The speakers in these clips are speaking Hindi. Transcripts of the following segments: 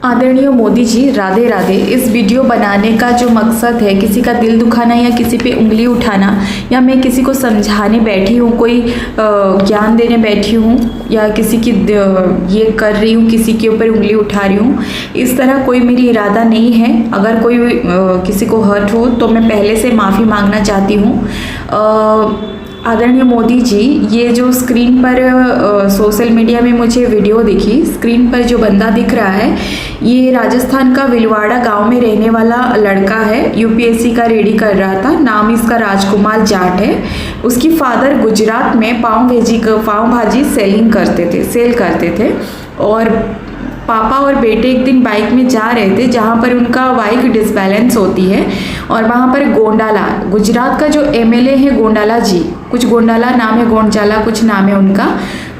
आदरणीय मोदी जी, राधे राधे। इस वीडियो बनाने का जो मकसद है किसी का दिल दुखाना या किसी पे उंगली उठाना, या मैं किसी को समझाने बैठी हूँ, कोई ज्ञान देने बैठी हूँ, या किसी की ये कर रही हूँ, किसी के ऊपर उंगली उठा रही हूँ, इस तरह कोई मेरी इरादा नहीं है। अगर कोई किसी को हर्ट हो तो मैं पहले से माफ़ी मांगना चाहती हूँ। आदरणीय मोदी जी, ये जो स्क्रीन पर सोशल मीडिया में मुझे वीडियो दिखी, स्क्रीन पर जो बंदा दिख रहा है, ये राजस्थान का भीलवाड़ा गांव में रहने वाला लड़का है। यूपीएससी का रेडी कर रहा था। नाम इसका राजकुमार जाट है। उसकी फादर गुजरात में पाव भाजी सेल करते थे और पापा और बेटे एक दिन बाइक में जा रहे थे जहाँ पर उनका बाइक डिसबैलेंस होती है, और वहाँ पर गोंडाला, गुजरात का जो एमएलए है गोंडाला जी, कुछ गोंडाला नाम है, गोंडचाला कुछ नाम है उनका,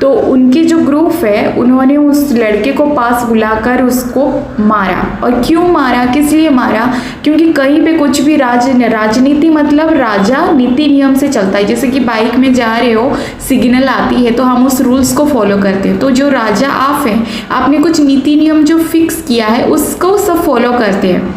तो उनकी जो ग्रुप है उन्होंने उस लड़के को पास बुलाकर उसको मारा। और क्यों मारा, किस लिए मारा? क्योंकि कहीं पे कुछ भी राजनीति मतलब राजा नीति नियम से चलता है। जैसे कि बाइक में जा रहे हो, सिग्नल आती है तो हम उस रूल्स को फॉलो करते हैं। तो जो राजा आप हैं, आपने कुछ नीति नियम जो फिक्स किया है उसको सब फॉलो करते हैं,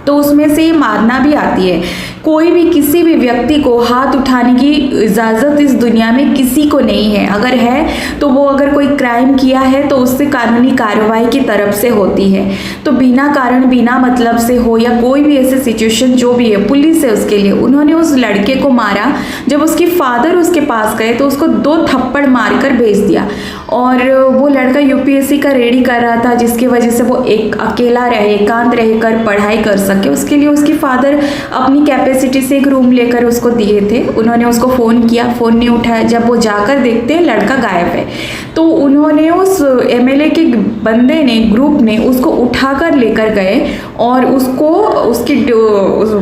तो उसमें से ये मारना भी आती है। कोई भी किसी भी व्यक्ति को हाथ उठाने की इजाज़त इस दुनिया में किसी को नहीं है। अगर है तो वो अगर कोई क्राइम किया है तो उससे कानूनी कार्रवाई की तरफ से होती है। तो बिना कारण बिना मतलब से हो या कोई भी ऐसे सिचुएशन जो भी है, पुलिस है उसके लिए। उन्होंने उस लड़के को मारा। जब उसकी फादर उसके पास गए तो उसको 2 थप्पड़ मारकर भेज दिया। और वो लड़का यूपीएससी का रेडी कर रहा था, जिसकी वजह से वो एक अकेला रहे, एकांत रहकर पढ़ाई कर सके। उसके लिए उसकी फादर अपनी कैपेसिटी से एक रूम लेकर उसको दिए थे। उन्होंने उसको फ़ोन किया, फ़ोन नहीं उठाया। जब वो जाकर देखते हैं लड़का गायब है, तो उन्होंने उस एमएलए के बंदे ने, ग्रुप ने उसको उठाकर लेकर गए और उसको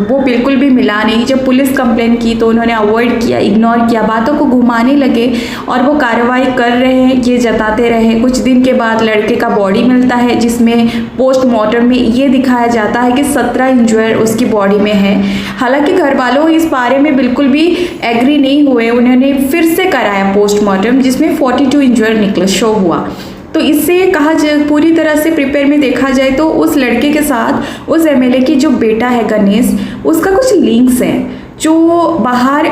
वो बिल्कुल भी मिला नहीं। जब पुलिस कंप्लेन की तो उन्होंने अवॉइड किया, इग्नोर किया, बातों को घुमाने लगे और वो कार्रवाई कर रहे हैं ये जताते रहे। कुछ दिन के बाद लड़के का बॉडी मिलता है, जिसमें पोस्टमार्टम में ये दिखाया जाता है कि 17 इंजर उसकी बॉडी में है। हालांकि घर वालों इस बारे में बिल्कुल भी एग्री नहीं हुए। उन्होंने फिर से कराया पोस्टमार्टम, जिसमें 42 इंजर निकला, शो हुआ। तो इससे कहा जाए, पूरी तरह से प्रिपेयर में देखा जाए तो उस लड़के के साथ उस एमएलए की जो बेटा है गणेश, उसका कुछ लिंक्स हैं जो बाहर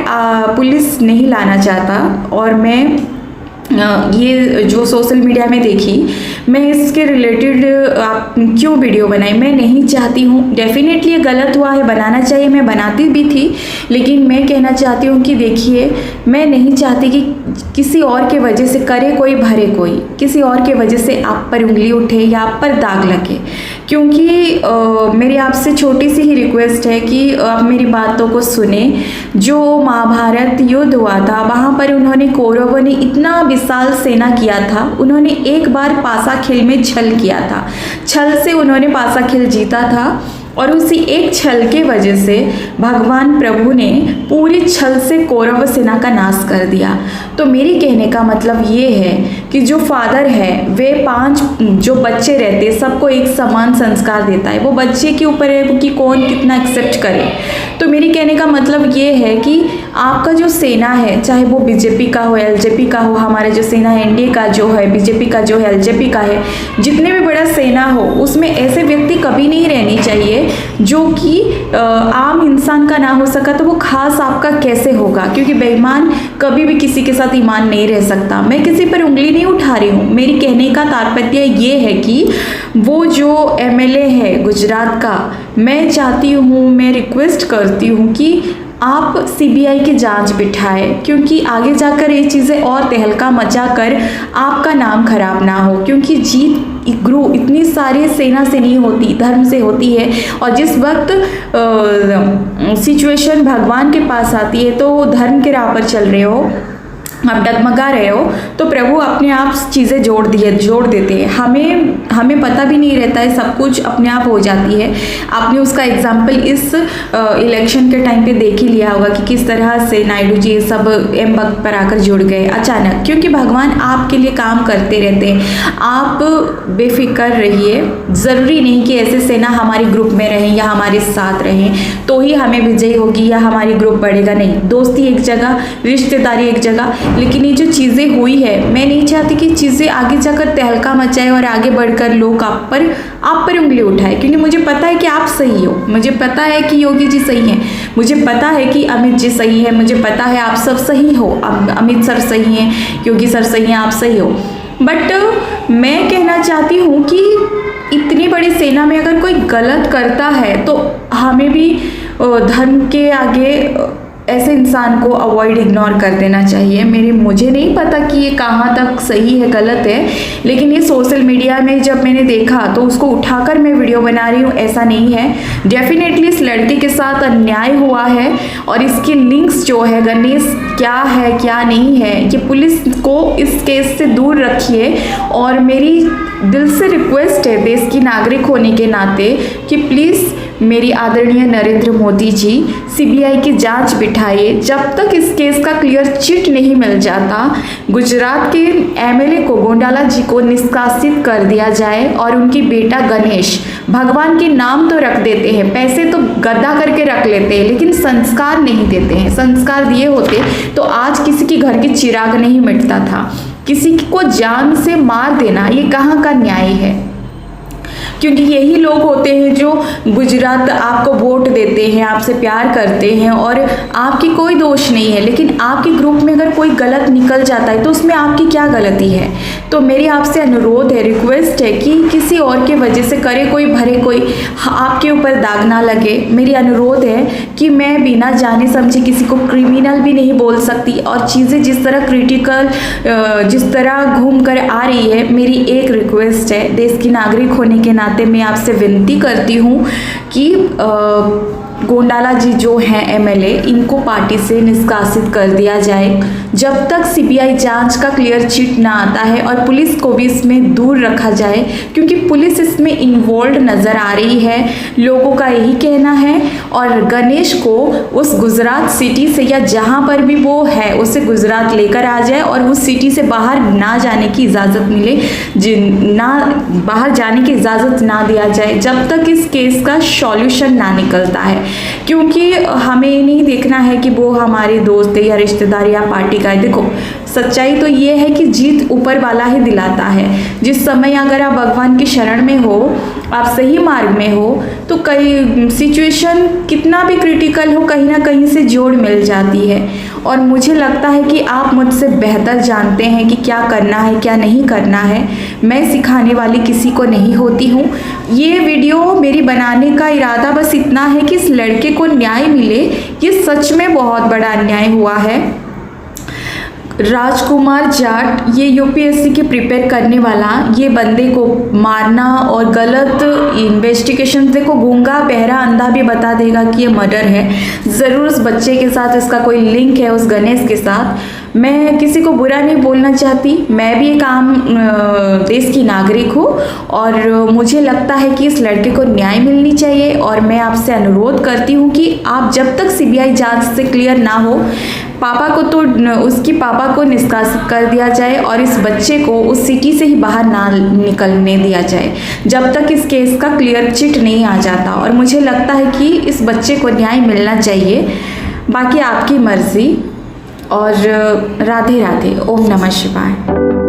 पुलिस नहीं लाना चाहता। और मैं ये जो सोशल मीडिया में देखी, मैं इसके रिलेटेड आप क्यों वीडियो बनाई, मैं नहीं चाहती हूँ। डेफिनेटली ये गलत हुआ है, बनाना चाहिए, मैं बनाती भी थी, लेकिन मैं कहना चाहती हूँ कि देखिए, मैं नहीं चाहती कि किसी और के वजह से करे कोई भरे कोई, किसी और के वजह से आप पर उंगली उठे या आप पर दाग लगे। क्योंकि मेरी आपसे छोटी सी ही रिक्वेस्ट है कि आप मेरी बातों को सुने। जो महाभारत युद्ध हुआ था, वहाँ पर उन्होंने, कौरवों ने इतना विशाल सेना किया था, उन्होंने एक बार पासाखेल में छल किया था। छल से उन्होंने पासाखेल जीता था, और उसी एक छल के वजह से भगवान प्रभु ने पूरी छल से कौरव सेना का नाश कर दिया। तो मेरी कहने का मतलब ये है कि जो फादर है, वे 5 जो बच्चे रहते सबको एक समान संस्कार देता है। वो बच्चे के ऊपर है कि कौन कितना एक्सेप्ट करे। तो मेरी कहने का मतलब ये है कि आपका जो सेना है, चाहे वो बीजेपी का हो, एलजेपी का हो, हमारे जो सेना है एनडीए का जो है, बीजेपी का जो है, एलजेपी का है, जितने भी बड़ा सेना हो, उसमें ऐसे व्यक्ति कभी नहीं रहनी चाहिए जो कि आम इंसान का ना हो सका तो वो खास आपका कैसे होगा? क्योंकि बेईमान कभी भी किसी के साथ ईमान नहीं रह सकता। मैं किसी पर उंगली नहीं उठा रही हूँ। मेरी कहने का तात्पर्य ये है कि वो जो एमएलए है गुजरात का, मैं चाहती हूँ, मैं रिक्वेस्ट करती हूँ कि आप सीबीआई की जांच बिठाए, क्योंकि आगे जाकर ये चीज़ें और तहलका मचा कर आपका नाम खराब ना हो। क्योंकि जीत इतनी सारी सेना से नहीं होती, धर्म से होती है। और जिस वक्त सिचुएशन भगवान के पास आती है तो धर्म के राह पर चल रहे हो, आप डगमगा रहे हो, तो प्रभु अपने आप चीज़ें जोड़ देते हैं। हमें पता भी नहीं रहता है, सब कुछ अपने आप हो जाती है। आपने उसका एग्जाम्पल इस इलेक्शन के टाइम पे देख ही लिया होगा कि किस तरह से नायडू जी सब एम वक्त पर आकर जुड़ गए अचानक, क्योंकि भगवान आपके लिए काम करते रहते हैं। आप बेफिक्र रहिए। ज़रूरी नहीं कि ऐसे सेना हमारे ग्रुप में रहें या हमारे साथ रहें तो ही हमें विजयी होगी या हमारी ग्रुप बढ़ेगा। नहीं, दोस्ती एक जगह, रिश्तेदारी एक जगह, लेकिन ये जो चीज़ें हुई है, मैं नहीं चाहती कि चीज़ें आगे जाकर तहलका मचाए और आगे बढ़कर अगर लोग आप पर उंगली उठाए, क्योंकि मुझे पता है कि आप सही हो, मुझे पता है कि योगी जी सही हैं, मुझे पता है कि अमित जी सही है, मुझे पता है आप सब सही हो, अमित सर सही हैं, योगी सर सही हैं, आप सही हो। बट मैं कहना चाहती हूँ कि इतनी बड़ी सेना में अगर कोई गलत करता है तो हमें भी धर्म के आगे ऐसे इंसान को अवॉइड इग्नोर कर देना चाहिए। मुझे नहीं पता कि ये कहाँ तक सही है गलत है, लेकिन ये सोशल मीडिया में जब मैंने देखा तो उसको उठाकर मैं वीडियो बना रही हूँ, ऐसा नहीं है। डेफिनेटली इस लड़के के साथ अन्याय हुआ है और इसके लिंक्स जो है गणेश क्या है क्या नहीं है, ये पुलिस को इस केस से दूर रखिए। और मेरी दिल से रिक्वेस्ट है देश की नागरिक होने के नाते कि प्लीज़ मेरी आदरणीय नरेंद्र मोदी जी सीबीआई की जांच बिठाइए। जब तक इस केस का क्लियर चिट नहीं मिल जाता, गुजरात के एमएलए को गोंडाला जी को निष्कासित कर दिया जाए और उनकी बेटा गणेश, भगवान के नाम तो रख देते हैं, पैसे तो गद्दा करके रख लेते हैं, लेकिन संस्कार नहीं देते हैं। संस्कार दिए होते तो आज किसी के घर की चिराग नहीं मिटता था। किसी को जान से मार देना ये कहाँ का न्याय है? क्योंकि यही लोग होते हैं जो गुजरात आपको वोट देते हैं, आपसे प्यार करते हैं और आपकी कोई दोष नहीं है, लेकिन आपके ग्रुप में अगर कोई गलत निकल जाता है तो उसमें आपकी क्या गलती है? तो मेरी आपसे अनुरोध है, रिक्वेस्ट है कि किसी और के वजह से करे कोई भरे कोई आपके ऊपर दाग ना लगे। मेरी अनुरोध है कि मैं बिना जाने समझे किसी को क्रिमिनल भी नहीं बोल सकती और चीज़ें जिस तरह क्रिटिकल जिस तरह घूम कर आ रही है, मेरी एक रिक्वेस्ट है, देश की नागरिक होने के नाते मैं आपसे विनती करती हूँ कि गोंडाला जी जो हैं एमएलए, इनको पार्टी से निष्कासित कर दिया जाए जब तक सीबीआई जांच का क्लियर चिट ना आता है और पुलिस को भी इसमें दूर रखा जाए, क्योंकि पुलिस इसमें इन्वॉल्व नज़र आ रही है, लोगों का यही कहना है। और गणेश को उस गुजरात सिटी से या जहाँ पर भी वो है उससे गुजरात लेकर आ जाए और उस सिटी से बाहर ना जाने की इजाज़त मिले, बाहर जाने की इजाज़त ना दिया जाए जब तक इस केस का सॉल्यूशन ना निकलता है। क्योंकि हमें नहीं देखना है कि वो हमारे दोस्त है या रिश्तेदार या पार्टी का है। देखो सच्चाई तो ये है कि जीत ऊपर वाला ही दिलाता है। जिस समय अगर आप भगवान की शरण में हो, आप सही मार्ग में हो, तो कई सिचुएशन कितना भी क्रिटिकल हो कहीं ना कहीं से जोड़ मिल जाती है। और मुझे लगता है कि आप मुझसे बेहतर जानते हैं कि क्या करना है क्या नहीं करना है। मैं सिखाने वाली किसी को नहीं होती हूँ। ये वीडियो मेरी बनाने का इरादा बस इतना है कि इस लड़के को न्याय मिले। ये सच में बहुत बड़ा अन्याय हुआ है। राजकुमार जाट, ये यूपीएससी के प्रिपेयर करने वाला, ये बंदे को मारना और गलत इन्वेस्टिगेशन, देखो गूंगा बहरा अंधा भी बता देगा कि ये मर्डर है। ज़रूर उस बच्चे के साथ इसका कोई लिंक है, उस गणेश के साथ। मैं किसी को बुरा नहीं बोलना चाहती, मैं भी एक आम देश की नागरिक हूँ और मुझे लगता है कि इस लड़के को न्याय मिलनी चाहिए। और मैं आपसे अनुरोध करती हूँ कि आप जब तक सीबीआई जांच से क्लियर ना हो, पापा को तो उसकी पापा को निष्कासित कर दिया जाए और इस बच्चे को उस सिटी से ही बाहर ना निकलने दिया जाए जब तक इस केस का क्लियर चिट नहीं आ जाता। और मुझे लगता है कि इस बच्चे को न्याय मिलना चाहिए। बाकी आपकी मर्जी। और राधे राधे। ओम नमः शिवाय।